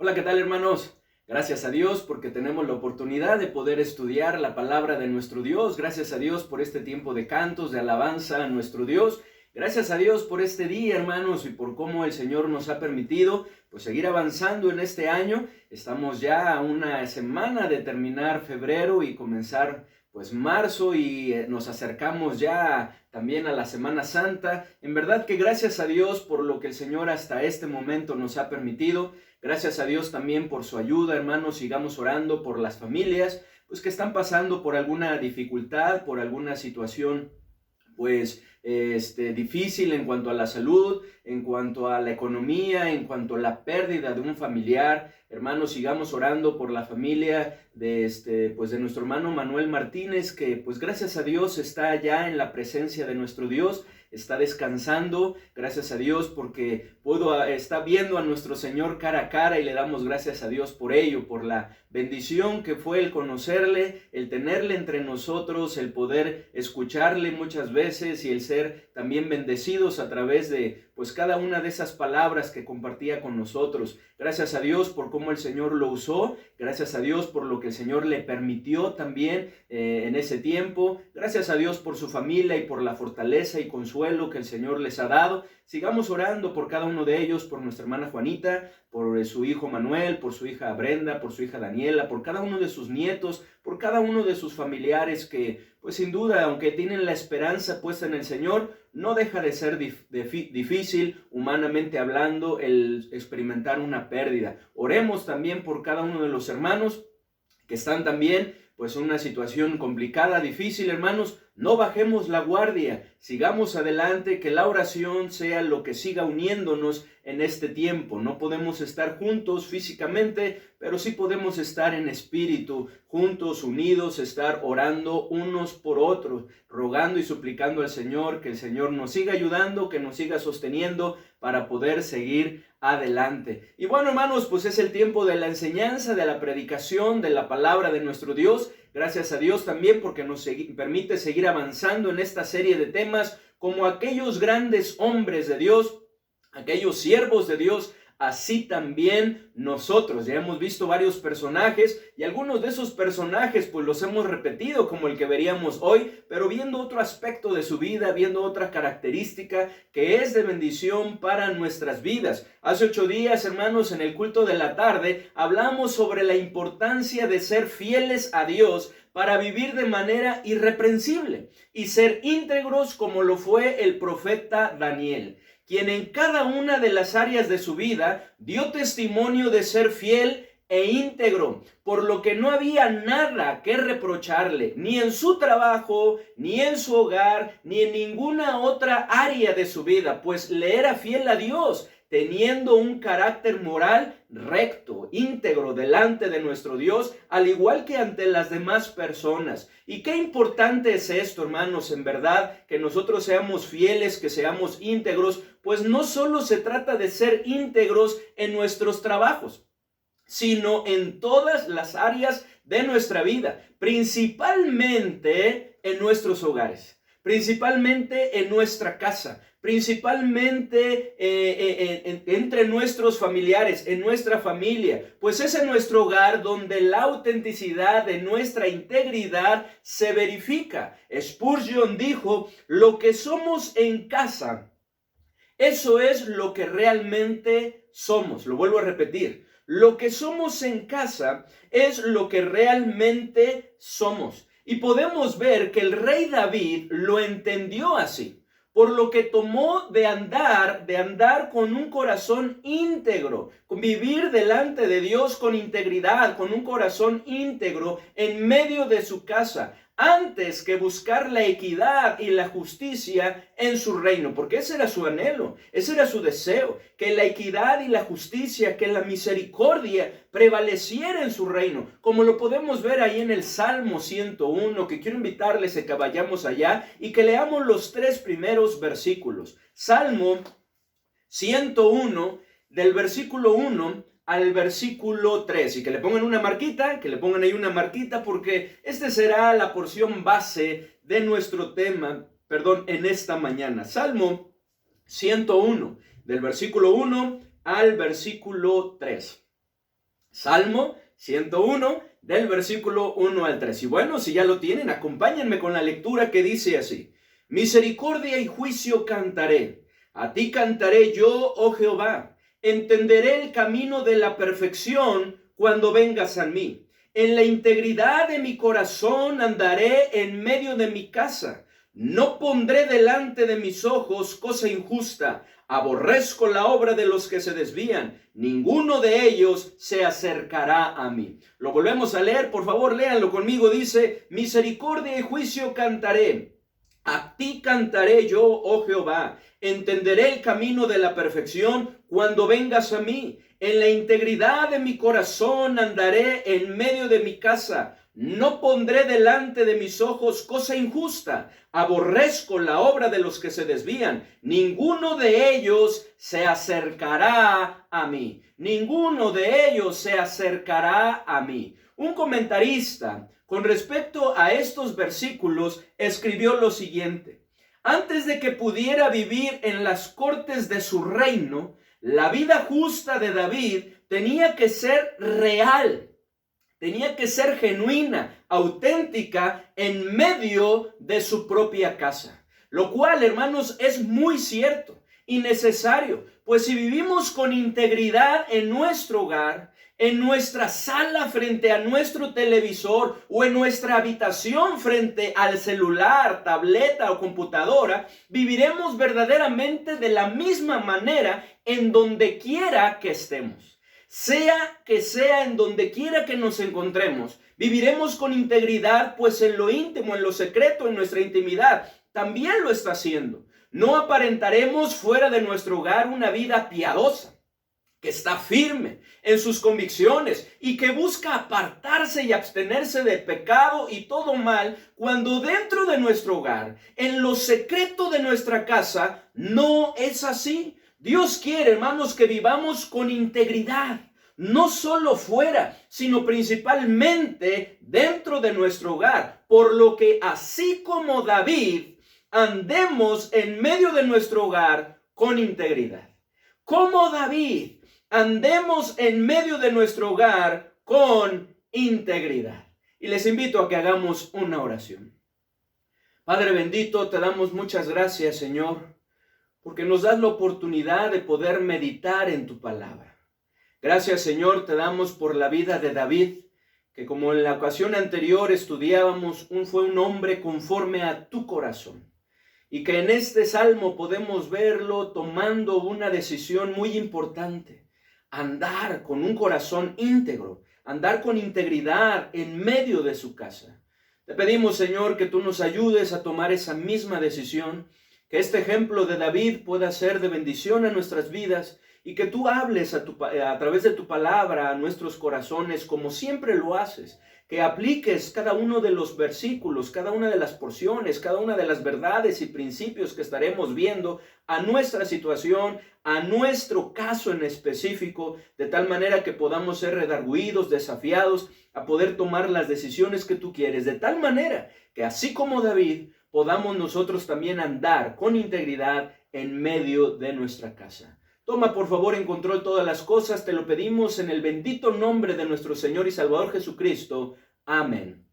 Hola, ¿qué tal, hermanos? Gracias a Dios porque tenemos la oportunidad de poder estudiar la palabra de nuestro Dios. Gracias a Dios por este tiempo de cantos, de alabanza a nuestro Dios. Gracias a Dios por este día, hermanos, y por cómo el Señor nos ha permitido pues seguir avanzando en este año. Estamos ya a una semana de terminar febrero y comenzar pues marzo y nos acercamos ya también a la Semana Santa. En verdad que gracias a Dios por lo que el Señor hasta este momento nos ha permitido. Gracias a Dios también por su ayuda, hermanos. Sigamos orando por las familias pues que están pasando por alguna dificultad, por alguna situación pues difícil en cuanto a la salud, en cuanto a la economía, en cuanto a la pérdida de un familiar. Hermanos, sigamos orando por la familia de pues de nuestro hermano Manuel Martínez, que pues gracias a Dios está ya en la presencia de nuestro Dios, está descansando. Gracias a Dios porque está viendo a nuestro Señor cara a cara, y le damos gracias a Dios por ello, por la bendición que fue el conocerle, el tenerle entre nosotros, el poder escucharle muchas veces y el ser también bendecidos a través de pues cada una de esas palabras que compartía con nosotros. Gracias a Dios por cómo el Señor lo usó, gracias a Dios por lo que el Señor le permitió también en ese tiempo. Gracias a Dios por su familia y por la fortaleza y consuelo que el Señor les ha dado. Sigamos orando por cada uno de ellos, por nuestra hermana Juanita, por su hijo Manuel, por su hija Brenda, por su hija Daniela, por cada uno de sus nietos, por cada uno de sus familiares que, pues sin duda, aunque tienen la esperanza puesta en el Señor, no deja de ser difícil, humanamente hablando, el experimentar una pérdida. Oremos también por cada uno de los hermanos que están también pues en una situación complicada, difícil, hermanos. No bajemos la guardia, sigamos adelante, que la oración sea lo que siga uniéndonos en este tiempo. No podemos estar juntos físicamente, pero sí podemos estar en espíritu, juntos, unidos, estar orando unos por otros, rogando y suplicando al Señor, que el Señor nos siga ayudando, que nos siga sosteniendo para poder seguir adelante. Y bueno, hermanos, pues es el tiempo de la enseñanza, de la predicación, de la palabra de nuestro Dios. Gracias a Dios también porque nos permite seguir avanzando en esta serie de temas como aquellos grandes hombres de Dios, aquellos siervos de Dios. Así también nosotros ya hemos visto varios personajes y algunos de esos personajes pues los hemos repetido como el que veríamos hoy, pero viendo otro aspecto de su vida, viendo otra característica que es de bendición para nuestras vidas. Hace 8 días, hermanos, en el culto de la tarde hablamos sobre la importancia de ser fieles a Dios para vivir de manera irreprensible y ser íntegros como lo fue el profeta Daniel, quien en cada una de las áreas de su vida dio testimonio de ser fiel e íntegro, por lo que no había nada que reprocharle, ni en su trabajo, ni en su hogar, ni en ninguna otra área de su vida, pues le era fiel a Dios, teniendo un carácter moral recto, íntegro delante de nuestro Dios, al igual que ante las demás personas. Y qué importante es esto, hermanos, en verdad, que nosotros seamos fieles, que seamos íntegros, pues no solo se trata de ser íntegros en nuestros trabajos, sino en todas las áreas de nuestra vida, principalmente en nuestros hogares, principalmente en nuestra casa, principalmente entre nuestros familiares, en nuestra familia, pues es en nuestro hogar donde la autenticidad de nuestra integridad se verifica. Spurgeon dijo: lo que somos en casa, eso es lo que realmente somos. Lo vuelvo a repetir: lo que somos en casa es lo que realmente somos. Y podemos ver que el rey David lo entendió así, por lo que tomó de andar con un corazón íntegro, con vivir delante de Dios con integridad, con un corazón íntegro en medio de su casa, antes que buscar la equidad y la justicia en su reino, porque ese era su anhelo, ese era su deseo, que la equidad y la justicia, que la misericordia prevaleciera en su reino, como lo podemos ver ahí en el Salmo 101, que quiero invitarles a que vayamos allá y que leamos los 3 primeros versículos. Salmo 101, del versículo 1 al versículo 3, y que le pongan una marquita, porque esta será la porción base de nuestro tema, en esta mañana. Salmo 101, del versículo 1 al versículo 3. Salmo 101 del versículo 1 al 3. Y bueno, si ya lo tienen, acompáñenme con la lectura que dice así. Misericordia y juicio cantaré. A ti cantaré yo, oh Jehová. Entenderé el camino de la perfección cuando vengas a mí. En la integridad de mi corazón andaré en medio de mi casa. No pondré delante de mis ojos cosa injusta. Aborrezco la obra de los que se desvían. Ninguno de ellos se acercará a mí. Lo volvemos a leer, por favor, léanlo conmigo. Dice, misericordia y juicio cantaré. A ti cantaré yo, oh Jehová. Entenderé el camino de la perfección cuando vengas a mí. En la integridad de mi corazón andaré en medio de mi casa. No pondré delante de mis ojos cosa injusta. Aborrezco la obra de los que se desvían. Ninguno de ellos se acercará a mí. Ninguno de ellos se acercará a mí. Un comentarista, con respecto a estos versículos, escribió lo siguiente. Antes de que pudiera vivir en las cortes de su reino, la vida justa de David tenía que ser real. Tenía que ser genuina, auténtica, en medio de su propia casa. Lo cual, hermanos, es muy cierto y necesario. Pues si vivimos con integridad en nuestro hogar, en nuestra sala frente a nuestro televisor o en nuestra habitación frente al celular, tableta o computadora, viviremos verdaderamente de la misma manera en donde quiera que estemos. Sea en donde quiera que nos encontremos, viviremos con integridad, pues en lo íntimo, en lo secreto, en nuestra intimidad, también lo está haciendo. No aparentaremos fuera de nuestro hogar una vida piadosa, que está firme en sus convicciones y que busca apartarse y abstenerse de pecado y todo mal, cuando dentro de nuestro hogar, en lo secreto de nuestra casa, no es así. Dios quiere, hermanos, que vivamos con integridad, no solo fuera, sino principalmente dentro de nuestro hogar. Por lo que así como David, andemos en medio de nuestro hogar con integridad. Como David, andemos en medio de nuestro hogar con integridad. Y les invito a que hagamos una oración. Padre bendito, te damos muchas gracias, Señor, porque nos das la oportunidad de poder meditar en tu palabra. Gracias, Señor, te damos por la vida de David, que como en la ocasión anterior estudiábamos, fue un hombre conforme a tu corazón. Y que en este salmo podemos verlo tomando una decisión muy importante: andar con un corazón íntegro, andar con integridad en medio de su casa. Te pedimos, Señor, que tú nos ayudes a tomar esa misma decisión, que este ejemplo de David pueda ser de bendición a nuestras vidas y que tú hables a través de tu palabra a nuestros corazones como siempre lo haces. Que apliques cada uno de los versículos, cada una de las porciones, cada una de las verdades y principios que estaremos viendo a nuestra situación, a nuestro caso en específico, de tal manera que podamos ser redarguidos, desafiados a poder tomar las decisiones que tú quieres, de tal manera que así como David, podamos nosotros también andar con integridad en medio de nuestra casa. Toma por favor en control todas las cosas, te lo pedimos en el bendito nombre de nuestro Señor y Salvador Jesucristo. Amén.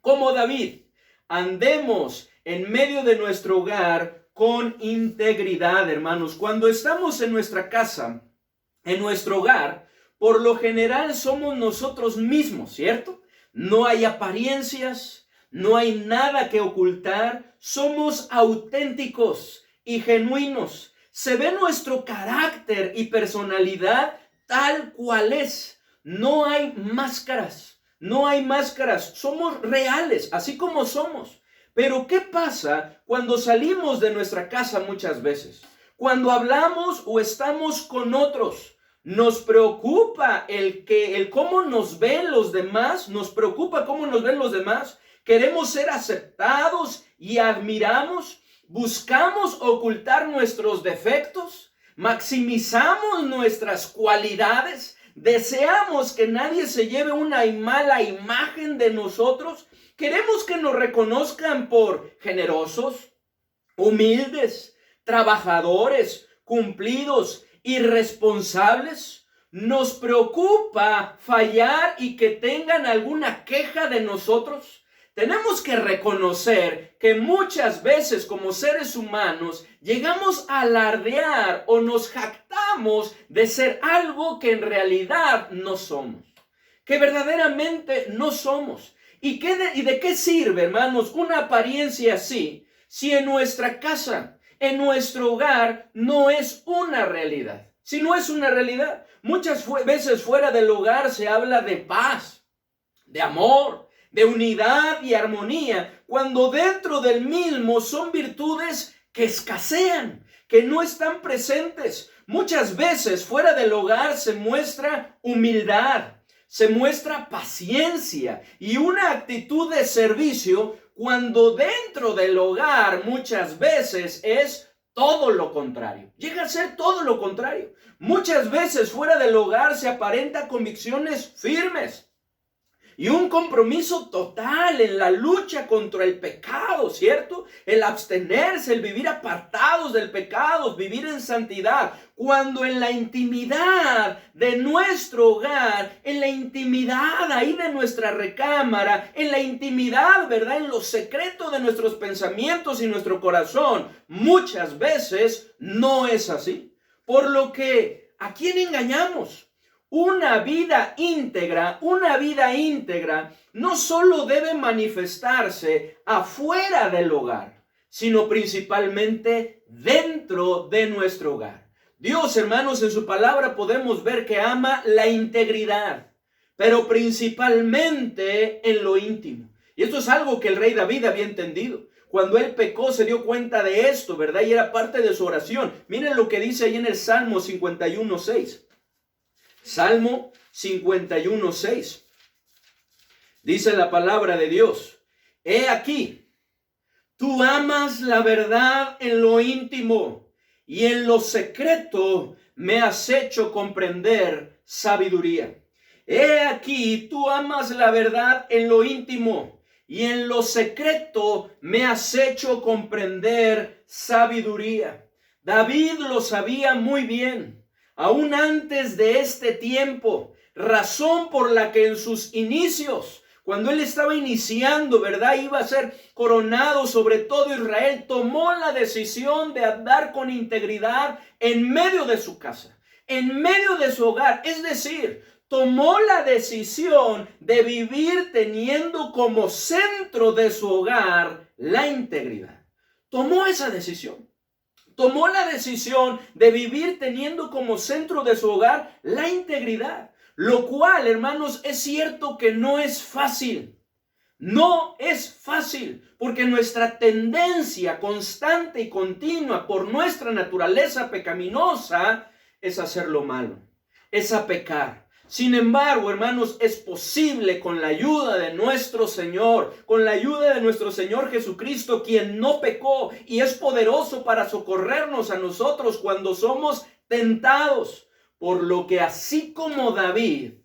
Como David, andemos en medio de nuestro hogar con integridad, hermanos. Cuando estamos en nuestra casa, en nuestro hogar, por lo general somos nosotros mismos, ¿cierto? No hay apariencias, no hay nada que ocultar, somos auténticos y genuinos. Se ve nuestro carácter y personalidad tal cual es. No hay máscaras, somos reales, así como somos. Pero ¿qué pasa cuando salimos de nuestra casa muchas veces? Cuando hablamos o estamos con otros, nos preocupa el cómo nos ven los demás, Queremos ser aceptados y admiramos. Buscamos ocultar nuestros defectos. Maximizamos nuestras cualidades. Deseamos que nadie se lleve una mala imagen de nosotros. Queremos que nos reconozcan por generosos, humildes, trabajadores, cumplidos y responsables. ¿Nos preocupa fallar y que tengan alguna queja de nosotros? Tenemos que reconocer que muchas veces como seres humanos llegamos a alardear o nos jactamos de ser algo que en realidad no somos, que verdaderamente no somos. ¿Y de qué sirve, hermanos, una apariencia así si en nuestra casa, en nuestro hogar, no es una realidad? Si no es una realidad, muchas veces fuera del hogar se habla de paz, de amor, de unidad y armonía, cuando dentro del mismo son virtudes que escasean, que no están presentes. Muchas veces fuera del hogar se muestra humildad, se muestra paciencia y una actitud de servicio, cuando dentro del hogar muchas veces es todo lo contrario. Llega a ser todo lo contrario. Muchas veces fuera del hogar se aparenta convicciones firmes y un compromiso total en la lucha contra el pecado, ¿cierto? El abstenerse, el vivir apartados del pecado, vivir en santidad. Cuando en la intimidad de nuestro hogar, en la intimidad ahí de nuestra recámara, en la intimidad, ¿verdad? En lo secreto de nuestros pensamientos y nuestro corazón, muchas veces no es así. Por lo que, ¿a quién engañamos? Una vida íntegra no solo debe manifestarse afuera del hogar, sino principalmente dentro de nuestro hogar. Dios, hermanos, en su palabra podemos ver que ama la integridad, pero principalmente en lo íntimo. Y esto es algo que el rey David había entendido. Cuando él pecó se dio cuenta de esto, ¿verdad? Y era parte de su oración. Miren lo que dice ahí en el Salmo 51:6. Salmo 51:6. Dice la palabra de Dios: he aquí, tú amas la verdad en lo íntimo, y en lo secreto me has hecho comprender sabiduría. He aquí, tú amas la verdad en lo íntimo, y en lo secreto me has hecho comprender sabiduría. David lo sabía muy bien. Aún antes de este tiempo, razón por la que en sus inicios, cuando él estaba iniciando, ¿verdad? Iba a ser coronado sobre todo Israel, tomó la decisión de andar con integridad en medio de su casa, en medio de su hogar. Es decir, tomó la decisión de vivir teniendo como centro de su hogar la integridad. Tomó esa decisión. Tomó la decisión de vivir teniendo como centro de su hogar la integridad. Lo cual, hermanos, es cierto que no es fácil. No es fácil, porque nuestra tendencia constante y continua por nuestra naturaleza pecaminosa es hacer lo malo, es a pecar. Sin embargo, hermanos, es posible con la ayuda de nuestro Señor, con la ayuda de nuestro Señor Jesucristo, quien no pecó y es poderoso para socorrernos a nosotros cuando somos tentados. Por lo que así como David,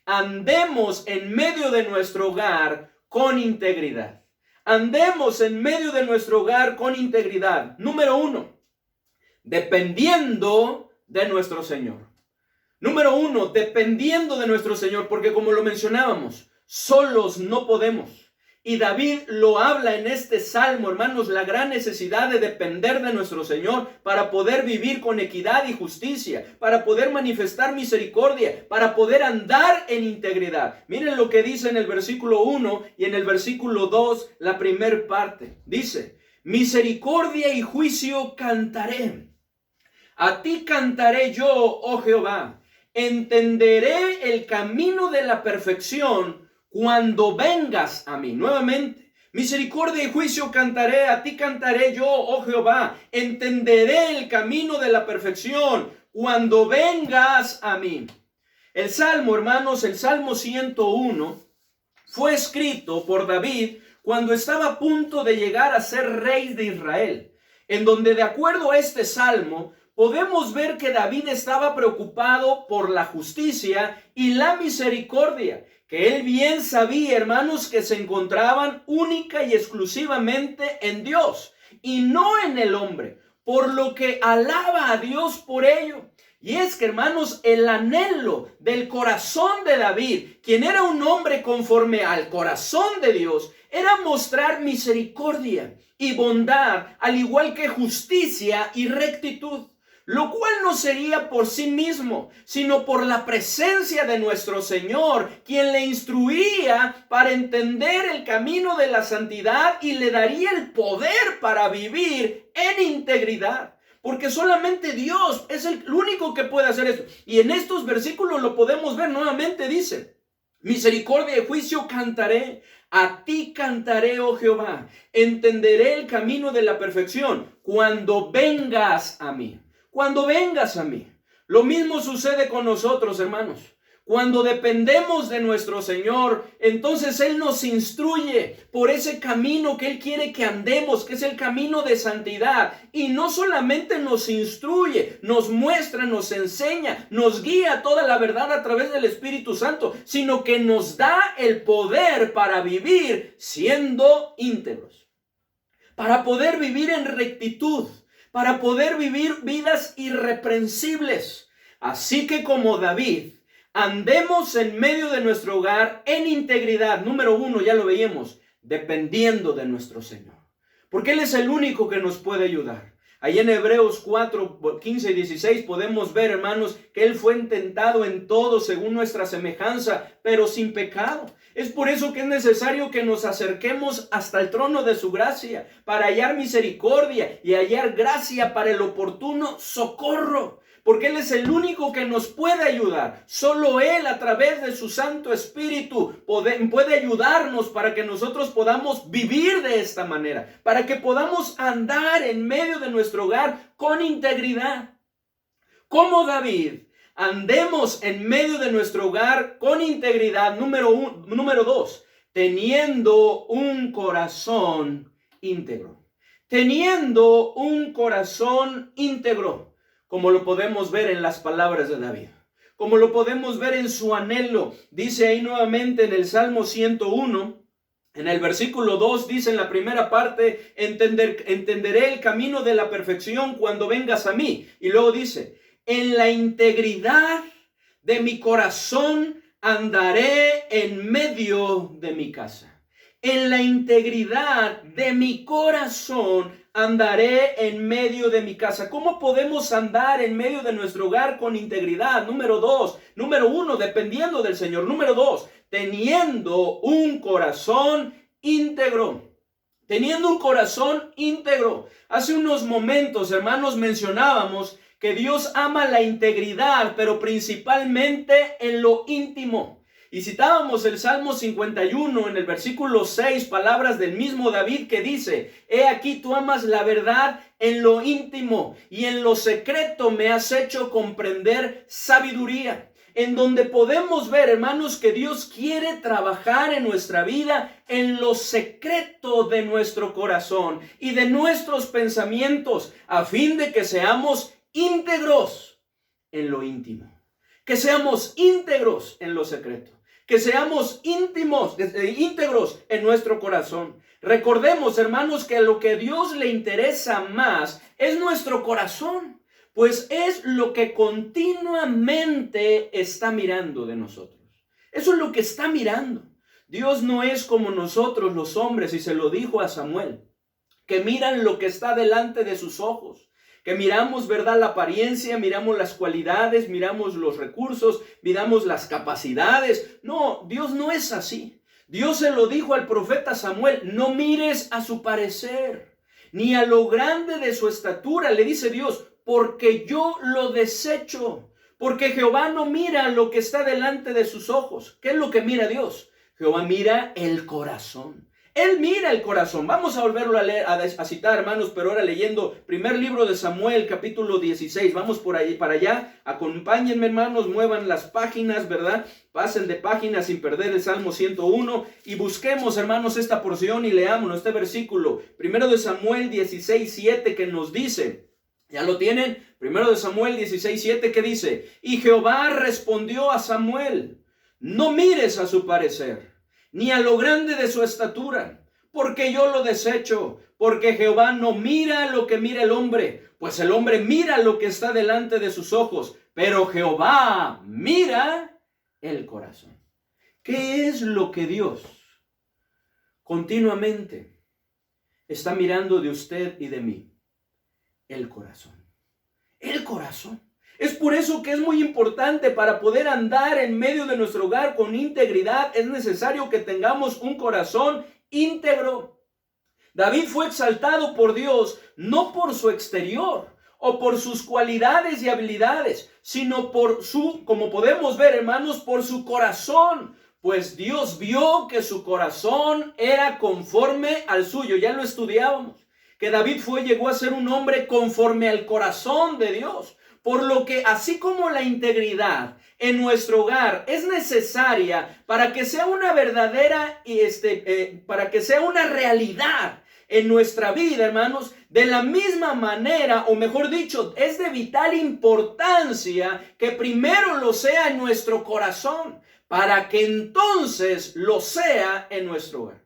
andemos en medio de nuestro hogar con integridad. Andemos en medio de nuestro hogar con integridad. Número 1, dependiendo de nuestro Señor. Número 1, dependiendo de nuestro Señor, porque como lo mencionábamos, solos no podemos. Y David lo habla en este salmo, hermanos, la gran necesidad de depender de nuestro Señor para poder vivir con equidad y justicia, para poder manifestar misericordia, para poder andar en integridad. Miren lo que dice en el versículo 1 y en el versículo 2, la primera parte. Dice: misericordia y juicio cantaré. A ti cantaré yo, oh Jehová. Entenderé el camino de la perfección cuando vengas a mí. Nuevamente, misericordia y juicio cantaré, a ti cantaré yo, oh Jehová. Entenderé el camino de la perfección cuando vengas a mí. El Salmo, hermanos, el Salmo 101 fue escrito por David cuando estaba a punto de llegar a ser rey de Israel, en donde de acuerdo a este Salmo, podemos ver que David estaba preocupado por la justicia y la misericordia, que él bien sabía, hermanos, que se encontraban única y exclusivamente en Dios y no en el hombre, por lo que alaba a Dios por ello. Y es que, hermanos, el anhelo del corazón de David, quien era un hombre conforme al corazón de Dios, era mostrar misericordia y bondad, al igual que justicia y rectitud, lo cual no sería por sí mismo, sino por la presencia de nuestro Señor, quien le instruía para entender el camino de la santidad y le daría el poder para vivir en integridad. Porque solamente Dios es el único que puede hacer esto. Y en estos versículos lo podemos ver nuevamente, dice: misericordia y juicio cantaré, a ti cantaré, oh Jehová, entenderé el camino de la perfección cuando vengas a mí. Cuando vengas a mí. Lo mismo sucede con nosotros, hermanos. Cuando dependemos de nuestro Señor, entonces Él nos instruye por ese camino que Él quiere que andemos, que es el camino de santidad. Y no solamente nos instruye, nos muestra, nos enseña, nos guía toda la verdad a través del Espíritu Santo, sino que nos da el poder para vivir siendo íntegros, para poder vivir en rectitud, para poder vivir vidas irreprensibles. Así que como David, andemos en medio de nuestro hogar en integridad. Número 1, ya lo veíamos, dependiendo de nuestro Señor. Porque Él es el único que nos puede ayudar. Ahí en Hebreos 4, 15 y 16 podemos ver, hermanos, que Él fue tentado en todo según nuestra semejanza, pero sin pecado. Es por eso que es necesario que nos acerquemos hasta el trono de su gracia, para hallar misericordia y hallar gracia para el oportuno socorro. Porque Él es el único que nos puede ayudar. Solo Él, a través de su Santo Espíritu, puede ayudarnos para que nosotros podamos vivir de esta manera, para que podamos andar en medio de nuestro hogar con integridad. Como David, andemos en medio de nuestro hogar con integridad. Número 2, teniendo un corazón íntegro. Teniendo un corazón íntegro. Como lo podemos ver en las palabras de David, como lo podemos ver en su anhelo. Dice ahí nuevamente en el Salmo 101, en el versículo 2, dice en la primera parte: entenderé el camino de la perfección cuando vengas a mí. Y luego dice: en la integridad de mi corazón andaré en medio de mi casa. En la integridad de mi corazón andaré en medio de mi casa. ¿Cómo podemos andar en medio de nuestro hogar con integridad? Número 1, dependiendo del Señor. Número 2, teniendo un corazón íntegro. Teniendo un corazón íntegro. Hace unos momentos, hermanos, mencionábamos que Dios ama la integridad, pero principalmente en lo íntimo. Y citábamos el Salmo 51 en el versículo 6, palabras del mismo David que dice: he aquí tú amas la verdad en lo íntimo y en lo secreto me has hecho comprender sabiduría. En donde podemos ver, hermanos, que Dios quiere trabajar en nuestra vida en lo secreto de nuestro corazón y de nuestros pensamientos, a fin de que seamos íntegros en lo íntimo, que seamos íntegros en lo secreto, que seamos íntegros en nuestro corazón. Recordemos, hermanos, que lo que a Dios le interesa más es nuestro corazón, pues es lo que continuamente está mirando de nosotros. Eso es lo que está mirando. Dios no es como nosotros los hombres, y se lo dijo a Samuel, que miran lo que está delante de sus ojos. Que miramos, ¿verdad?, la apariencia, miramos las cualidades, miramos los recursos, miramos las capacidades. No, Dios no es así. Dios se lo dijo al profeta Samuel: no mires a su parecer, ni a lo grande de su estatura, le dice Dios, porque yo lo desecho. Porque Jehová no mira lo que está delante de sus ojos. ¿Qué es lo que mira Dios? Jehová mira el corazón. Él mira el corazón. Vamos a volverlo a leer, a citar, hermanos, pero ahora leyendo primer libro de Samuel, capítulo 16. Vamos por ahí, para allá. Acompáñenme, hermanos, muevan las páginas, ¿verdad? Pasen de páginas sin perder el Salmo 101 y busquemos, hermanos, esta porción y leámonos este versículo. Primero de Samuel 16, 7, que nos dice, ¿ya lo tienen? Primero de Samuel 16, 7, que dice: y Jehová respondió a Samuel: no mires a su parecer, ni a lo grande de su estatura, porque yo lo desecho. Porque Jehová no mira lo que mira el hombre, pues el hombre mira lo que está delante de sus ojos, pero Jehová mira el corazón. ¿Qué es lo que Dios continuamente está mirando de usted y de mí? El corazón. El corazón. Es por eso que es muy importante, para poder andar en medio de nuestro hogar con integridad, es necesario que tengamos un corazón íntegro. David fue exaltado por Dios no por su exterior o por sus cualidades y habilidades, sino por su, como podemos ver, hermanos, por su corazón. Pues Dios vio que su corazón era conforme al suyo. Ya lo estudiábamos, que David llegó a ser un hombre conforme al corazón de Dios. Por lo que, así como la integridad en nuestro hogar es necesaria para que sea una verdadera, para que sea una realidad en nuestra vida, hermanos, de la misma manera, o mejor dicho, es de vital importancia que primero lo sea en nuestro corazón, para que entonces lo sea en nuestro hogar.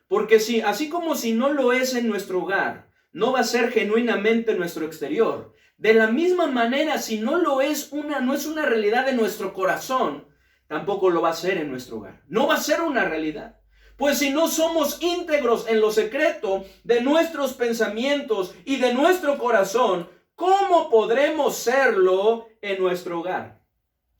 Porque si, así como si no lo es en nuestro hogar, no va a ser genuinamente nuestro exterior. De la misma manera, si no lo es no es una realidad en nuestro corazón, tampoco lo va a ser en nuestro hogar. No va a ser una realidad. Pues si no somos íntegros en lo secreto de nuestros pensamientos y de nuestro corazón, ¿cómo podremos serlo en nuestro hogar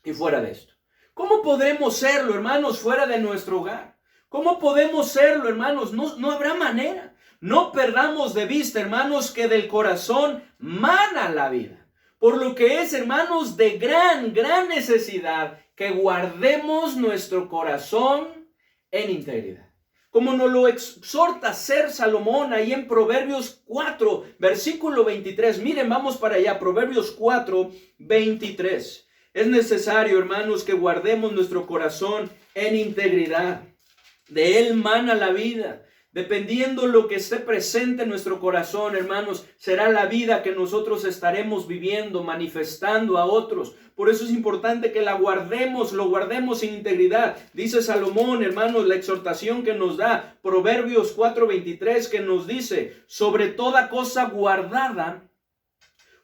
y fuera de esto? ¿Cómo podremos serlo, hermanos, fuera de nuestro hogar? ¿Cómo podemos serlo, hermanos? No habrá manera. No perdamos de vista, hermanos, que del corazón mana la vida. Por lo que es, hermanos, de gran necesidad que guardemos nuestro corazón en integridad. Como nos lo exhorta a hacer Salomón ahí en Proverbios 4, versículo 23. Miren, vamos para allá, Proverbios 4, 23. Es necesario, hermanos, que guardemos nuestro corazón en integridad. De él mana la vida. Dependiendo lo que esté presente en nuestro corazón, hermanos, será la vida que nosotros estaremos viviendo, manifestando a otros. Por eso es importante que lo guardemos en integridad. Dice Salomón, hermanos, la exhortación que nos da, Proverbios 4:23, que nos dice: sobre toda cosa guardada,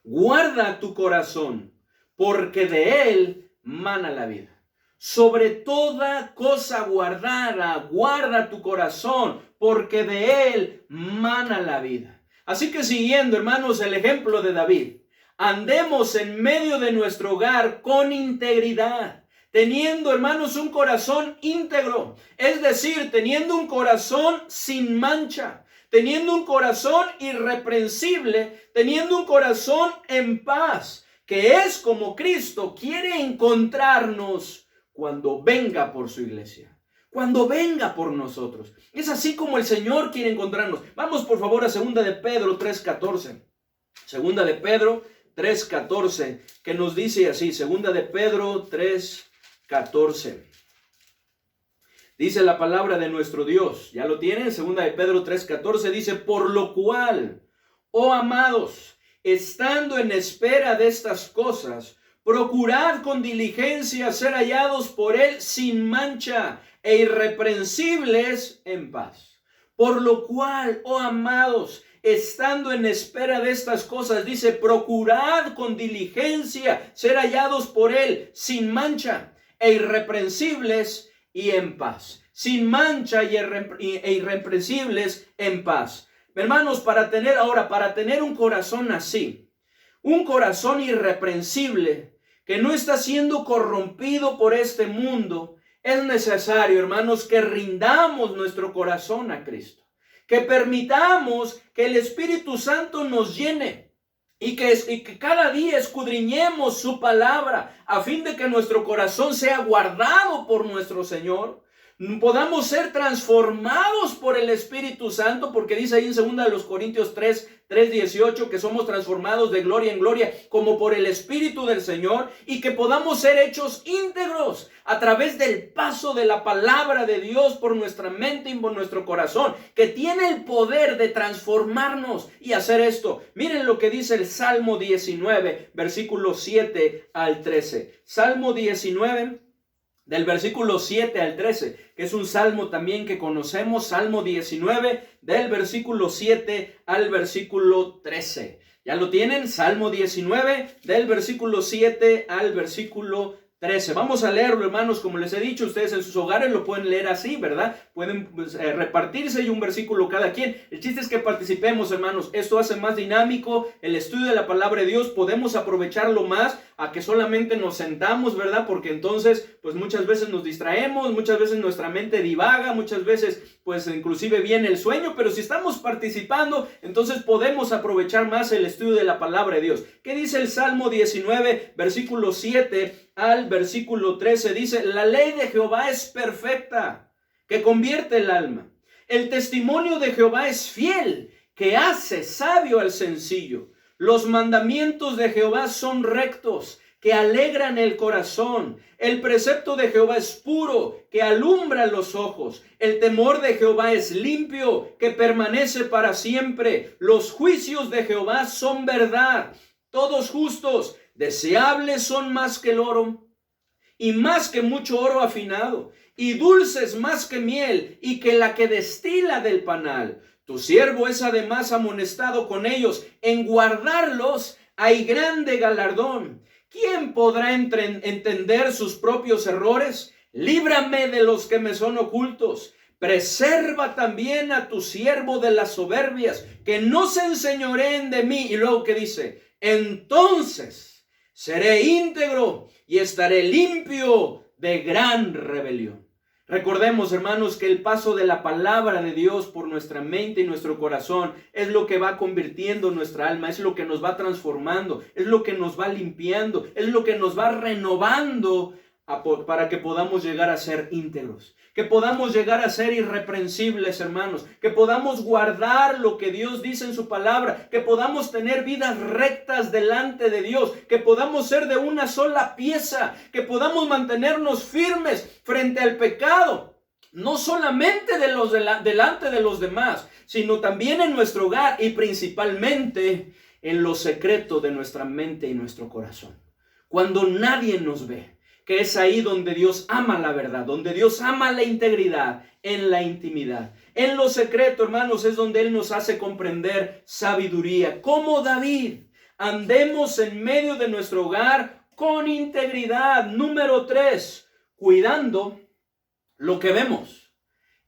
guarda tu corazón, porque de él mana la vida. Sobre toda cosa guardada, guarda tu corazón, porque de él mana la vida. Así que siguiendo, hermanos, el ejemplo de David, andemos en medio de nuestro hogar con integridad, teniendo, hermanos, un corazón íntegro, es decir, teniendo un corazón sin mancha, teniendo un corazón irreprensible, teniendo un corazón en paz, que es como Cristo quiere encontrarnos cuando venga por su iglesia, cuando venga por nosotros. Es así como el Señor quiere encontrarnos. Vamos por favor a 2 de Pedro 3:14. 2 de Pedro 3:14, que nos dice así, 2 de Pedro 3:14. Dice la palabra de nuestro Dios. ¿Ya lo tienen? 2 de Pedro 3:14 dice: por lo cual, oh amados, estando en espera de estas cosas, procurad con diligencia ser hallados por él sin mancha e irreprensibles en paz. Por lo cual, oh amados, estando en espera de estas cosas, dice, procurad con diligencia ser hallados por él sin mancha e irreprensibles y en paz. Sin mancha e irreprensibles en paz. Hermanos, para tener un corazón así, un corazón irreprensible, que no está siendo corrompido por este mundo, es necesario, hermanos, que rindamos nuestro corazón a Cristo. Que permitamos que el Espíritu Santo nos llene y que cada día escudriñemos su palabra a fin de que nuestro corazón sea guardado por nuestro Señor. Podamos ser transformados por el Espíritu Santo, porque dice ahí en 2 Corintios 3:18 que somos transformados de gloria en gloria como por el Espíritu del Señor, y que podamos ser hechos íntegros a través del paso de la palabra de Dios por nuestra mente y por nuestro corazón, que tiene el poder de transformarnos y hacer esto. Miren lo que dice el Salmo 19, versículos 7 al 13. Salmo 19, del versículo 7 al 13, que es un salmo también que conocemos, Salmo 19, del versículo 7 al versículo 13. ¿Ya lo tienen? Salmo 19, del versículo 7 al versículo 13. Vamos a leerlo, hermanos. Como les he dicho, ustedes en sus hogares lo pueden leer así, ¿verdad? Pueden repartirse y un versículo cada quien. El chiste es que participemos, hermanos. Esto hace más dinámico el estudio de la palabra de Dios. Podemos aprovecharlo más a que solamente nos sentamos, ¿verdad? Porque entonces, pues muchas veces nos distraemos, muchas veces nuestra mente divaga, muchas veces, pues inclusive viene el sueño. Pero si estamos participando, entonces podemos aprovechar más el estudio de la palabra de Dios. ¿Qué dice el Salmo 19, versículo 7 al versículo 13? Dice: la ley de Jehová es perfecta, que convierte el alma. El testimonio de Jehová es fiel, que hace sabio al sencillo. Los mandamientos de Jehová son rectos, que alegran el corazón. El precepto de Jehová es puro, que alumbra los ojos. El temor de Jehová es limpio, que permanece para siempre. Los juicios de Jehová son verdad, todos justos. Deseables son más que el oro, y más que mucho oro afinado, y dulces más que miel, y que la que destila del panal. Tu siervo es además amonestado con ellos. En guardarlos hay grande galardón. ¿Quién podrá entender sus propios errores? Líbrame de los que me son ocultos. Preserva también a tu siervo de las soberbias, que no se enseñoreen de mí. Y luego, ¿qué dice? Entonces seré íntegro y estaré limpio de gran rebelión. Recordemos, hermanos, que el paso de la palabra de Dios por nuestra mente y nuestro corazón es lo que va convirtiendo nuestra alma, es lo que nos va transformando, es lo que nos va limpiando, es lo que nos va renovando para que podamos llegar a ser íntegros, que podamos llegar a ser irreprensibles, hermanos, que podamos guardar lo que Dios dice en su palabra, que podamos tener vidas rectas delante de Dios, que podamos ser de una sola pieza, que podamos mantenernos firmes frente al pecado, no solamente delante de los demás, sino también en nuestro hogar y principalmente en lo secreto de nuestra mente y nuestro corazón, cuando nadie nos ve, que es ahí donde Dios ama la verdad, donde Dios ama la integridad, en la intimidad. En lo secreto, hermanos, es donde Él nos hace comprender sabiduría. Como David, andemos en medio de nuestro hogar con integridad. Número 3, cuidando lo que vemos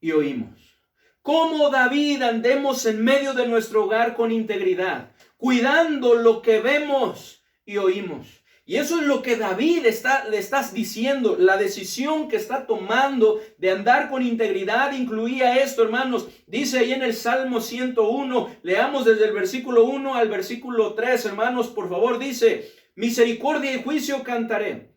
y oímos. Como David, andemos en medio de nuestro hogar con integridad, cuidando lo que vemos y oímos. Y eso es lo que David le estás diciendo. La decisión que está tomando de andar con integridad incluía esto, hermanos. Dice ahí en el Salmo 101, leamos desde el versículo 1 al versículo 3, hermanos, por favor. Dice: misericordia y juicio cantaré.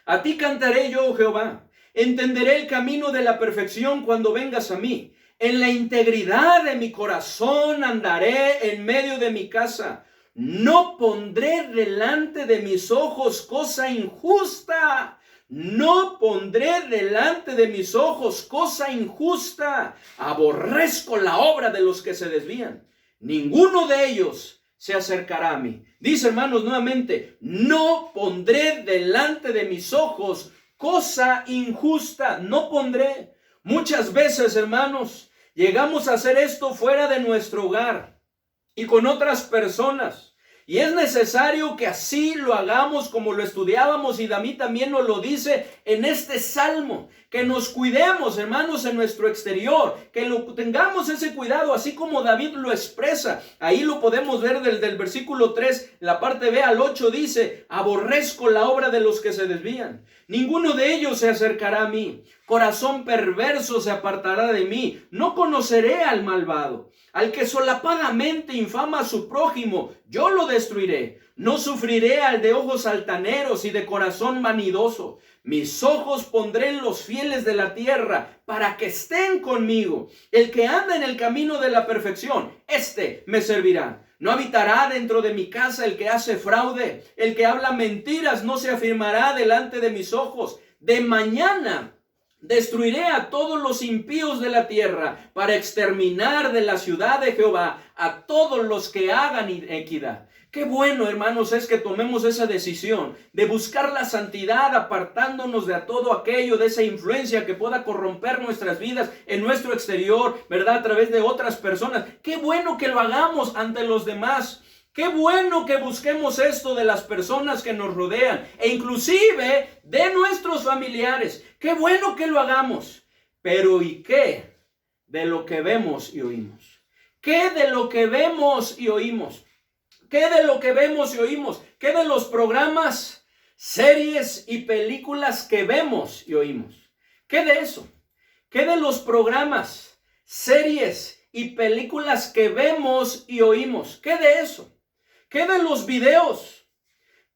A ti cantaré yo, Jehová. Entenderé el camino de la perfección cuando vengas a mí. En la integridad de mi corazón andaré en medio de mi casa. No pondré delante de mis ojos cosa injusta. No pondré delante de mis ojos cosa injusta. Aborrezco la obra de los que se desvían. Ninguno de ellos se acercará a mí. Dice, hermanos, nuevamente: no pondré delante de mis ojos cosa injusta. No pondré. Muchas veces, hermanos, llegamos a hacer esto fuera de nuestro hogar y con otras personas. Y es necesario que así lo hagamos como lo estudiábamos, y David también nos lo dice en este salmo, que nos cuidemos, hermanos, en nuestro exterior, que tengamos ese cuidado, así como David lo expresa. Ahí lo podemos ver del versículo 3, la parte B al 8, dice: aborrezco la obra de los que se desvían. Ninguno de ellos se acercará a mí. Corazón perverso se apartará de mí. No conoceré al malvado. Al que solapadamente infama a su prójimo, yo lo destruiré. No sufriré al de ojos altaneros y de corazón vanidoso. Mis ojos pondré en los fieles de la tierra, para que estén conmigo. El que anda en el camino de la perfección, este me servirá. No habitará dentro de mi casa el que hace fraude. El que habla mentiras no se afirmará delante de mis ojos. De mañana Destruiré a todos los impíos de la tierra para exterminar de la ciudad de Jehová a todos los que hagan inequidad. Qué bueno, hermanos, es que tomemos esa decisión de buscar la santidad, apartándonos de todo aquello, de esa influencia que pueda corromper nuestras vidas en nuestro exterior, ¿verdad? A través de otras personas. Qué bueno que lo hagamos ante los demás. Qué bueno que busquemos esto de las personas que nos rodean e inclusive de nuestros familiares. Qué bueno que lo hagamos. Pero ¿y qué de lo que vemos y oímos? ¿Qué de lo que vemos y oímos? ¿Qué de lo que vemos y oímos? ¿Qué de los programas, series y películas que vemos y oímos? ¿Qué de eso? ¿Qué de los programas, series y películas que vemos y oímos? ¿Qué de eso? ¿Qué de los videos,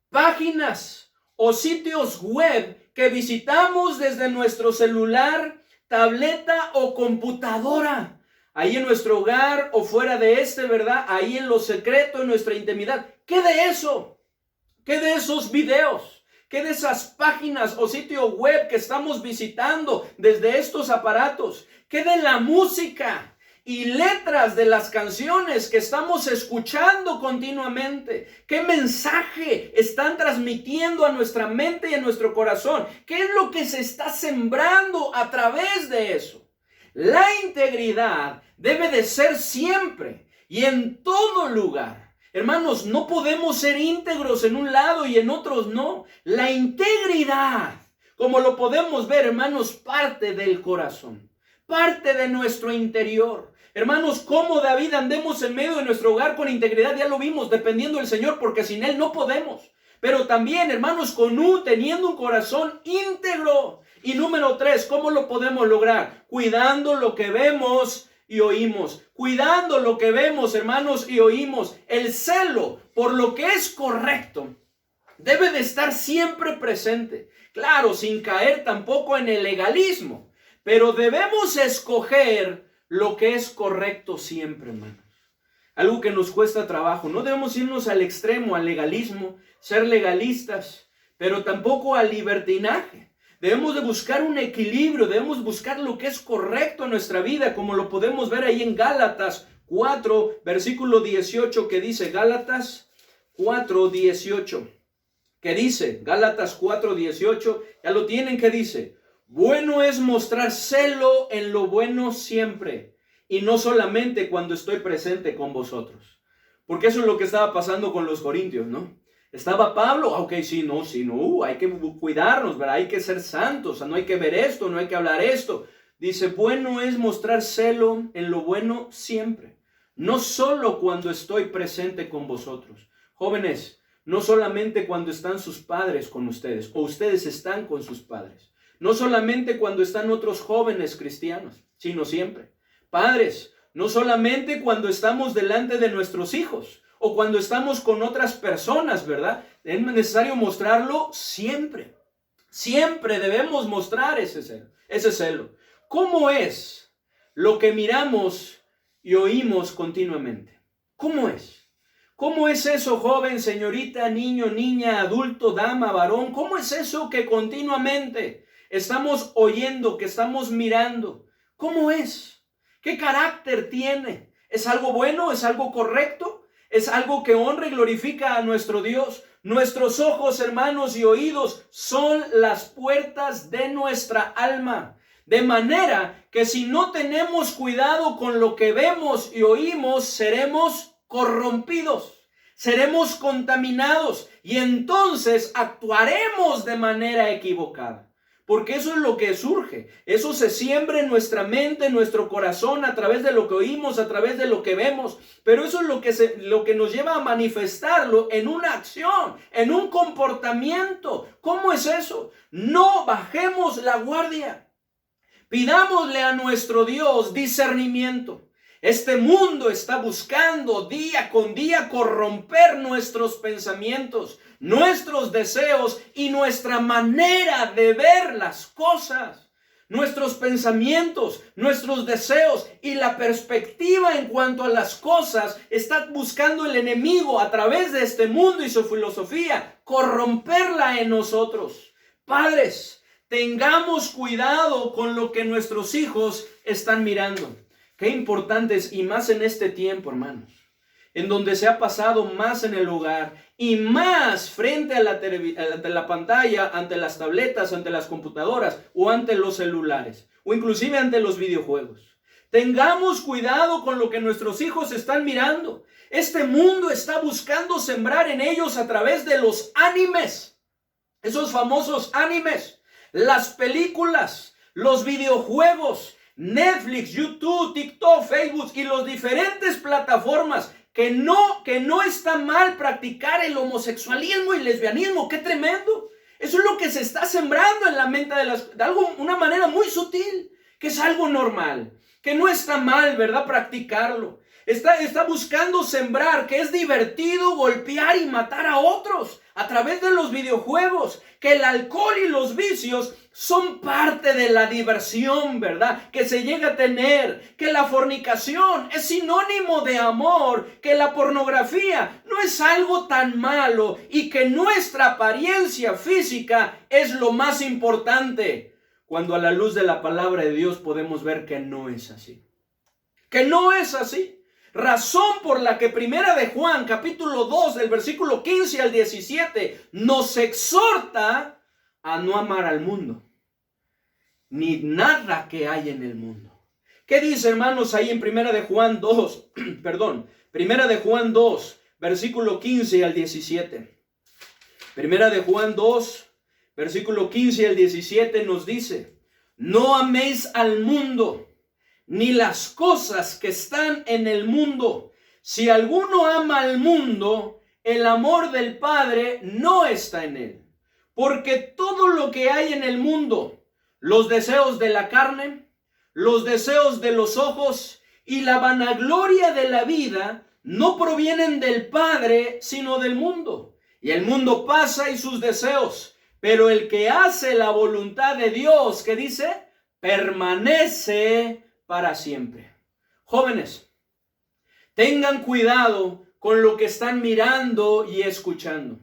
páginas o sitios web que visitamos desde nuestro celular, tableta o computadora? Ahí en nuestro hogar o fuera de este, ¿verdad? Ahí en lo secreto, en nuestra intimidad. ¿Qué de eso? ¿Qué de esos videos? ¿Qué de esas páginas o sitios web que estamos visitando desde estos aparatos? ¿Qué de la música y letras de las canciones que estamos escuchando continuamente? ¿Qué mensaje están transmitiendo a nuestra mente y a nuestro corazón? ¿Qué es lo que se está sembrando a través de eso? La integridad debe de ser siempre y en todo lugar. Hermanos, no podemos ser íntegros en un lado y en otros no. La integridad, como lo podemos ver, hermanos, parte del corazón, parte de nuestro interior. Hermanos, como David andemos en medio de nuestro hogar con integridad, ya lo vimos, dependiendo del Señor, porque sin Él no podemos. Pero también, hermanos, teniendo un corazón íntegro. Y número 3, ¿cómo lo podemos lograr? Cuidando lo que vemos y oímos. Cuidando lo que vemos, hermanos, y oímos. El celo por lo que es correcto debe de estar siempre presente. Claro, sin caer tampoco en el legalismo. Pero debemos escoger lo que es correcto siempre, hermanos. Algo que nos cuesta trabajo. No debemos irnos al extremo, al legalismo, ser legalistas, pero tampoco al libertinaje. Debemos de buscar un equilibrio, debemos buscar lo que es correcto en nuestra vida, como lo podemos ver ahí en Gálatas 4, versículo 18, que dice, Gálatas 4, 18, que dice, Gálatas 4, 18, ya lo tienen, que dice, bueno es mostrar celo en lo bueno siempre, y no solamente cuando estoy presente con vosotros. Porque eso es lo que estaba pasando con los corintios, ¿no? Estaba Pablo, ok, sí, no, hay que cuidarnos, ¿verdad? Hay que ser santos, o sea, no hay que ver esto, no hay que hablar esto. Dice, bueno es mostrar celo en lo bueno siempre, no solo cuando estoy presente con vosotros. Jóvenes, no solamente cuando están sus padres con ustedes, o ustedes están con sus padres. No solamente cuando están otros jóvenes cristianos, sino siempre. Padres, no solamente cuando estamos delante de nuestros hijos, o cuando estamos con otras personas, ¿verdad? Es necesario mostrarlo siempre. Siempre debemos mostrar ese celo. ¿Cómo es lo que miramos y oímos continuamente? ¿Cómo es? ¿Cómo es eso, joven, señorita, niño, niña, adulto, dama, varón? ¿Cómo es eso que continuamente estamos oyendo, que estamos mirando? ¿Cómo es? ¿Qué carácter tiene? ¿Es algo bueno? ¿Es algo correcto? ¿Es algo que honra y glorifica a nuestro Dios? Nuestros ojos, hermanos, y oídos son las puertas de nuestra alma. De manera que si no tenemos cuidado con lo que vemos y oímos, seremos corrompidos, seremos contaminados y entonces actuaremos de manera equivocada. Porque eso es lo que surge. Eso se siembra en nuestra mente, en nuestro corazón, a través de lo que oímos, a través de lo que vemos. Pero eso es lo que nos lleva a manifestarlo en una acción, en un comportamiento. ¿Cómo es eso? No bajemos la guardia. Pidámosle a nuestro Dios discernimiento. Este mundo está buscando día con día corromper nuestros pensamientos, nuestros deseos y nuestra manera de ver las cosas. Nuestros pensamientos, nuestros deseos y la perspectiva en cuanto a las cosas está buscando el enemigo a través de este mundo y su filosofía corromperla en nosotros. Padres, tengamos cuidado con lo que nuestros hijos están mirando. Qué importante es, y más en este tiempo, hermanos, en donde se ha pasado más en el hogar y más frente a ante la pantalla, ante las tabletas, ante las computadoras o ante los celulares o inclusive ante los videojuegos. Tengamos cuidado con lo que nuestros hijos están mirando. Este mundo está buscando sembrar en ellos a través de los animes, esos famosos animes, las películas, los videojuegos, Netflix, YouTube, TikTok, Facebook y las diferentes plataformas. Que no está mal practicar el homosexualismo y lesbianismo. ¡Qué tremendo! Eso es lo que se está sembrando en la mente de una manera muy sutil, que es algo normal, que no está mal, ¿verdad?, practicarlo. Está buscando sembrar que es divertido golpear y matar a otros a través de los videojuegos, que el alcohol y los vicios son parte de la diversión, ¿verdad?, que se llega a tener, que la fornicación es sinónimo de amor, que la pornografía no es algo tan malo y que nuestra apariencia física es lo más importante, cuando a la luz de la palabra de Dios podemos ver que no es así. Que no es así. Razón por la que Primera de Juan, capítulo 2, del versículo 15 al 17, nos exhorta a no amar al mundo, ni nada que hay en el mundo. ¿Qué dice, hermanos, ahí en Primera de Juan 2? Primera de Juan 2, versículo 15 al 17. Primera de Juan 2, versículo 15 al 17 nos dice: no améis al mundo, ni las cosas que están en el mundo. Si alguno ama al mundo, el amor del Padre no está en él. Porque todo lo que hay en el mundo, los deseos de la carne, los deseos de los ojos y la vanagloria de la vida, no provienen del Padre, sino del mundo. Y el mundo pasa y sus deseos, pero el que hace la voluntad de Dios, ¿qué dice? Permanece para siempre. Jóvenes, tengan cuidado con lo que están mirando y escuchando.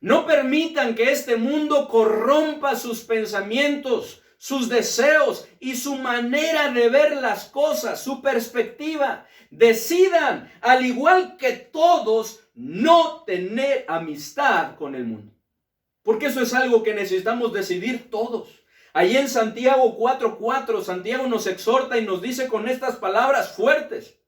No permitan que este mundo corrompa sus pensamientos, sus deseos y su manera de ver las cosas, su perspectiva. Decidan, al igual que todos, no tener amistad con el mundo. Porque eso es algo que necesitamos decidir todos. Allí en Santiago 4:4, Santiago nos exhorta y nos dice con estas palabras fuertes: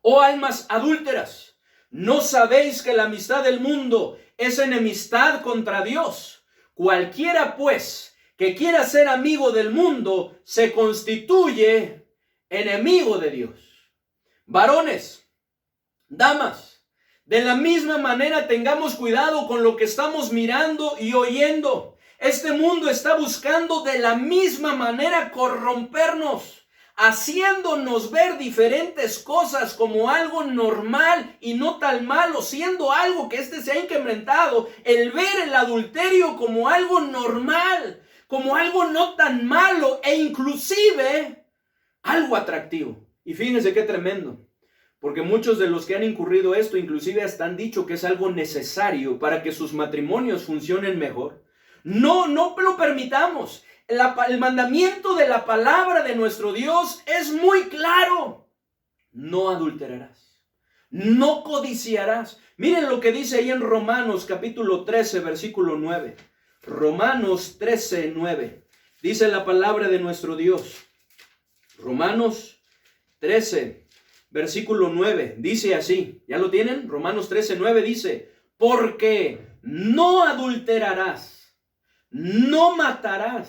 oh almas adúlteras, ¿no sabéis que la amistad del mundo es enemistad contra Dios? Cualquiera pues que quiera ser amigo del mundo se constituye enemigo de Dios. Varones, damas, de la misma manera tengamos cuidado con lo que estamos mirando y oyendo. Este mundo está buscando de la misma manera corrompernos, haciéndonos ver diferentes cosas como algo normal y no tan malo, siendo algo que se ha incrementado, el ver el adulterio como algo normal, como algo no tan malo e inclusive algo atractivo. Y fíjense qué tremendo, porque muchos de los que han incurrido esto inclusive hasta han dicho que es algo necesario para que sus matrimonios funcionen mejor. No lo permitamos. El mandamiento de la palabra de nuestro Dios es muy claro. No adulterarás. No codiciarás. Miren lo que dice ahí en Romanos capítulo 13, versículo 9. Romanos 13, 9. Dice la palabra de nuestro Dios. Romanos 13, versículo 9. Dice así. ¿Ya lo tienen? Romanos 13, 9 dice: porque no adulterarás, no matarás,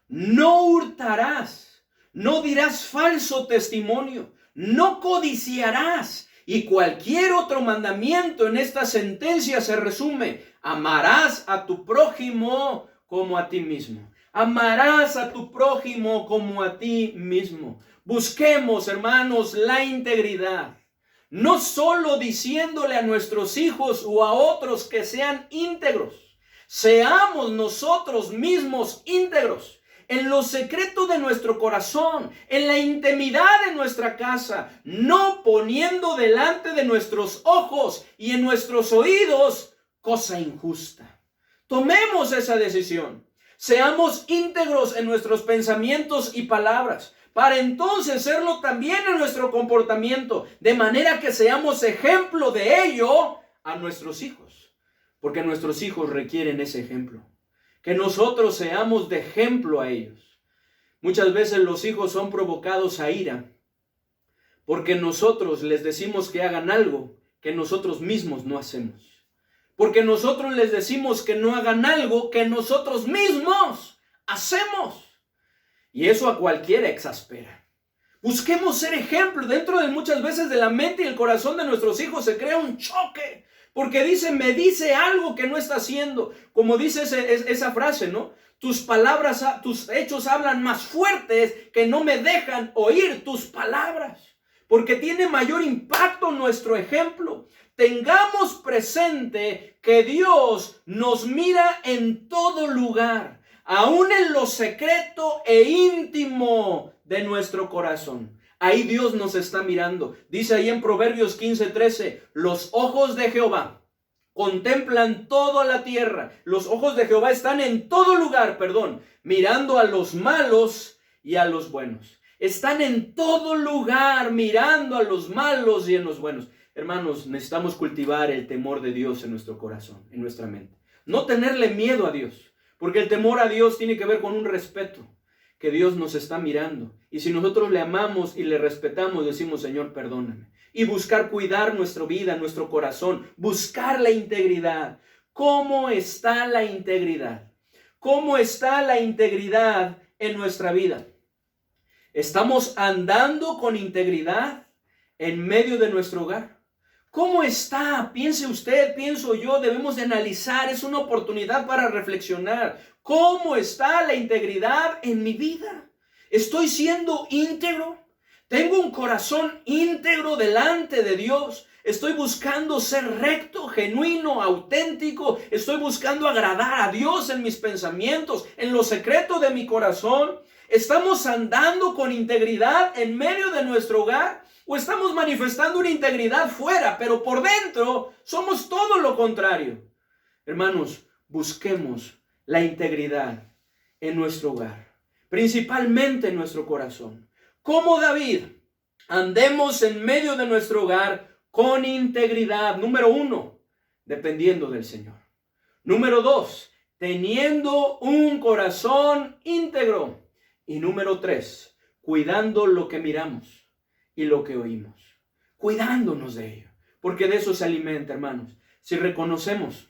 no hurtarás, no dirás falso testimonio, no codiciarás. Y cualquier otro mandamiento en esta sentencia se resume: amarás a tu prójimo como a ti mismo. Amarás a tu prójimo como a ti mismo. Busquemos, hermanos, la integridad. No solo diciéndole a nuestros hijos o a otros que sean íntegros. Seamos nosotros mismos íntegros en lo secreto de nuestro corazón, en la intimidad de nuestra casa, no poniendo delante de nuestros ojos y en nuestros oídos cosa injusta. Tomemos esa decisión. Seamos íntegros en nuestros pensamientos y palabras, para entonces serlo también en nuestro comportamiento, de manera que seamos ejemplo de ello a nuestros hijos, porque nuestros hijos requieren ese ejemplo, que nosotros seamos de ejemplo a ellos. Muchas veces los hijos son provocados a ira, porque nosotros les decimos que hagan algo que nosotros mismos no hacemos. Porque nosotros les decimos que no hagan algo que nosotros mismos hacemos. Y eso a cualquiera exaspera. Busquemos ser ejemplo. Dentro de muchas veces de la mente y el corazón de nuestros hijos se crea un choque. Porque me dice algo que no está haciendo. Como dice esa frase, ¿no? Tus palabras, tus hechos hablan más fuertes que no me dejan oír tus palabras. Porque tiene mayor impacto nuestro ejemplo. Tengamos presente que Dios nos mira en todo lugar, aún en lo secreto e íntimo de nuestro corazón. Ahí Dios nos está mirando. Dice ahí en Proverbios 15:13, los ojos de Jehová contemplan toda la tierra. Los ojos de Jehová están en todo lugar, mirando a los malos y a los buenos. Están en todo lugar mirando a los malos y a los buenos. Hermanos, necesitamos cultivar el temor de Dios en nuestro corazón, en nuestra mente. No tenerle miedo a Dios, porque el temor a Dios tiene que ver con un respeto, que Dios nos está mirando. Y si nosotros le amamos y le respetamos, decimos, Señor, perdóname. Y buscar cuidar nuestra vida, nuestro corazón, buscar la integridad. ¿Cómo está la integridad? ¿Cómo está la integridad en nuestra vida? ¿Estamos andando con integridad en medio de nuestro hogar? ¿Cómo está? Piense usted, pienso yo, debemos de analizar, es una oportunidad para reflexionar. ¿Cómo está la integridad en mi vida? ¿Estoy siendo íntegro? ¿Tengo un corazón íntegro delante de Dios? ¿Estoy buscando ser recto, genuino, auténtico? ¿Estoy buscando agradar a Dios en mis pensamientos, en lo secreto de mi corazón? ¿Estamos andando con integridad en medio de nuestro hogar? ¿O estamos manifestando una integridad fuera, pero por dentro somos todo lo contrario? Hermanos, busquemos la integridad en nuestro hogar, principalmente en nuestro corazón. Como David, andemos en medio de nuestro hogar con integridad. Número 1, dependiendo del Señor. Número 2, teniendo un corazón íntegro. Y número 3, cuidando lo que miramos y lo que oímos, cuidándonos de ello, porque de eso se alimenta, hermanos. Si reconocemos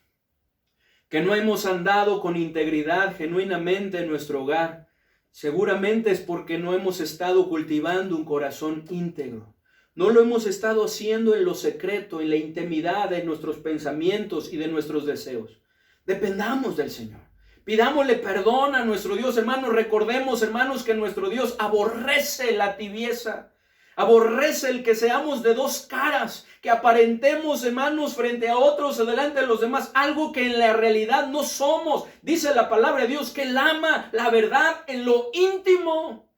que no hemos andado con integridad genuinamente en nuestro hogar, seguramente es porque no hemos estado cultivando un corazón íntegro. No lo hemos estado haciendo en lo secreto, en la intimidad de nuestros pensamientos y de nuestros deseos. Dependamos del Señor. Pidámosle perdón a nuestro Dios, hermanos. Recordemos, hermanos, que nuestro Dios aborrece la tibieza. Aborrece el que seamos de dos caras, que aparentemos, hermanos, frente a otros, delante de los demás, algo que en la realidad no somos. Dice la palabra de Dios que Él ama la verdad en lo íntimo.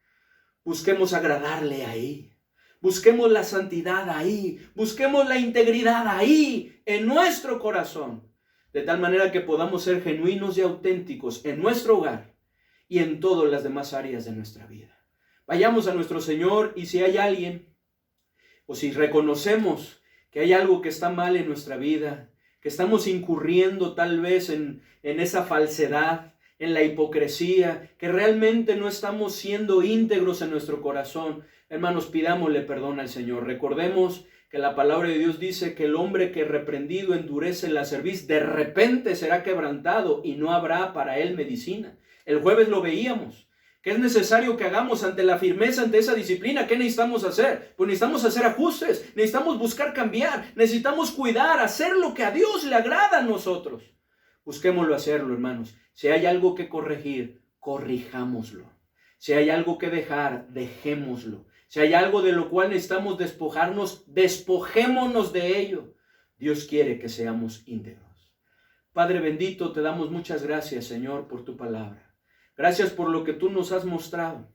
Busquemos agradarle ahí. Busquemos la santidad ahí. Busquemos la integridad ahí, en nuestro corazón. De tal manera que podamos ser genuinos y auténticos en nuestro hogar y en todas las demás áreas de nuestra vida. Vayamos a nuestro Señor, y si hay alguien, o si reconocemos que hay algo que está mal en nuestra vida, que estamos incurriendo tal vez en esa falsedad, en la hipocresía, que realmente no estamos siendo íntegros en nuestro corazón, hermanos, pidámosle perdón al Señor. Recordemos que la palabra de Dios dice que el hombre que reprendido endurece la cerviz, de repente será quebrantado y no habrá para él medicina. El jueves lo veíamos. ¿Qué es necesario que hagamos ante la firmeza, ante esa disciplina? ¿Qué necesitamos hacer? Pues necesitamos hacer ajustes, necesitamos buscar cambiar, necesitamos cuidar, hacer lo que a Dios le agrada a nosotros. Busquémoslo hacerlo, hermanos. Si hay algo que corregir, corrijámoslo. Si hay algo que dejar, dejémoslo. Si hay algo de lo cual necesitamos despojarnos, despojémonos de ello. Dios quiere que seamos íntegros. Padre bendito, te damos muchas gracias, Señor, por tu palabra. Gracias por lo que tú nos has mostrado.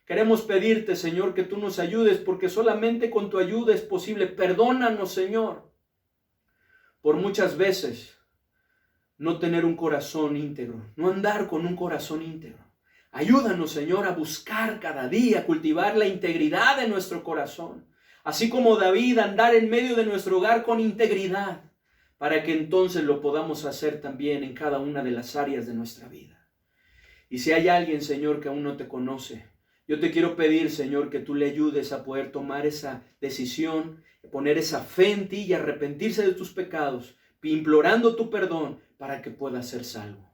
Queremos pedirte, Señor, que tú nos ayudes, porque solamente con tu ayuda es posible. Perdónanos, Señor, por muchas veces no tener un corazón íntegro, no andar con un corazón íntegro. Ayúdanos, Señor, a buscar cada día, cultivar la integridad de nuestro corazón. Así como David, andar en medio de nuestro hogar con integridad, para que entonces lo podamos hacer también en cada una de las áreas de nuestra vida. Y si hay alguien, Señor, que aún no te conoce, yo te quiero pedir, Señor, que tú le ayudes a poder tomar esa decisión, poner esa fe en ti y arrepentirse de tus pecados, implorando tu perdón para que pueda ser salvo.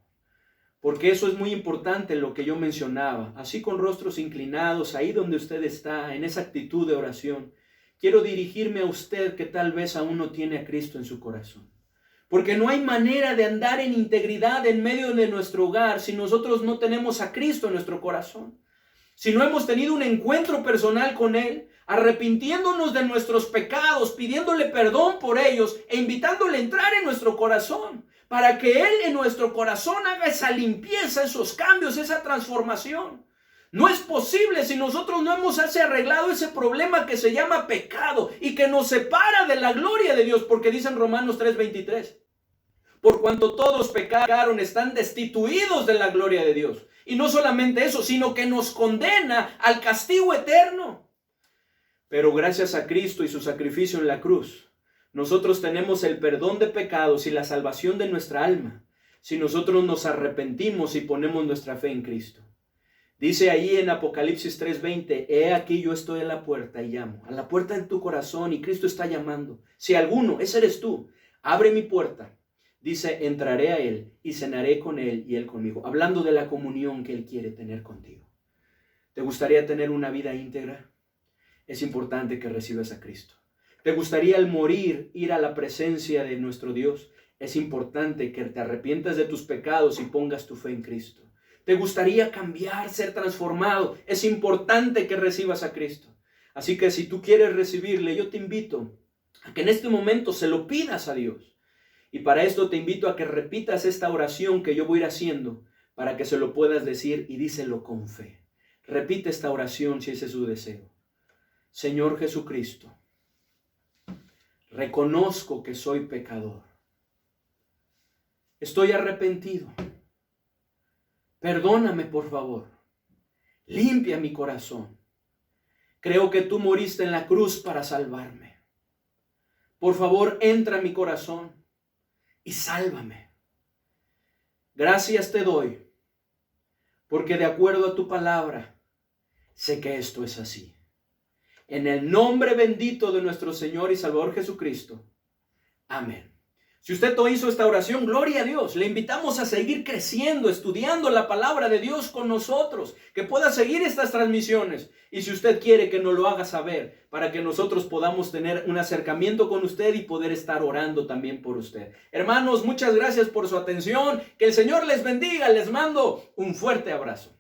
Porque eso es muy importante, lo que yo mencionaba. Así con rostros inclinados, ahí donde usted está, en esa actitud de oración, quiero dirigirme a usted que tal vez aún no tiene a Cristo en su corazón. Porque no hay manera de andar en integridad en medio de nuestro hogar si nosotros no tenemos a Cristo en nuestro corazón. Si no hemos tenido un encuentro personal con Él, arrepintiéndonos de nuestros pecados, pidiéndole perdón por ellos e invitándole a entrar en nuestro corazón, para que Él en nuestro corazón haga esa limpieza, esos cambios, esa transformación. No es posible si nosotros no hemos arreglado ese problema que se llama pecado y que nos separa de la gloria de Dios, porque dice en Romanos 3:23, por cuanto todos pecaron, están destituidos de la gloria de Dios. Y no solamente eso, sino que nos condena al castigo eterno. Pero gracias a Cristo y su sacrificio en la cruz, nosotros tenemos el perdón de pecados y la salvación de nuestra alma, si nosotros nos arrepentimos y ponemos nuestra fe en Cristo. Dice ahí en Apocalipsis 3:20, he aquí yo estoy a la puerta y llamo, a la puerta de tu corazón, y Cristo está llamando. Si alguno, ese eres tú, abre mi puerta, dice, entraré a Él y cenaré con Él y Él conmigo, hablando de la comunión que Él quiere tener contigo. ¿Te gustaría tener una vida íntegra? Es importante que recibas a Cristo. ¿Te gustaría al morir ir a la presencia de nuestro Dios? Es importante que te arrepientas de tus pecados y pongas tu fe en Cristo. ¿Te gustaría cambiar, ser transformado? Es importante que recibas a Cristo. Así que si tú quieres recibirle, yo te invito a que en este momento se lo pidas a Dios. Y para esto te invito a que repitas esta oración que yo voy a ir haciendo, para que se lo puedas decir, y díselo con fe. Repite esta oración si ese es su deseo. Señor Jesucristo, reconozco que soy pecador. Estoy arrepentido. Perdóname, por favor. Limpia mi corazón. Creo que tú moriste en la cruz para salvarme. Por favor, entra en mi corazón y sálvame. Gracias te doy, porque de acuerdo a tu palabra, sé que esto es así. En el nombre bendito de nuestro Señor y Salvador Jesucristo. Amén. Si usted hizo esta oración, gloria a Dios. Le invitamos a seguir creciendo, estudiando la palabra de Dios con nosotros, que pueda seguir estas transmisiones. Y si usted quiere, que nos lo haga saber, para que nosotros podamos tener un acercamiento con usted y poder estar orando también por usted. Hermanos, muchas gracias por su atención. Que el Señor les bendiga. Les mando un fuerte abrazo.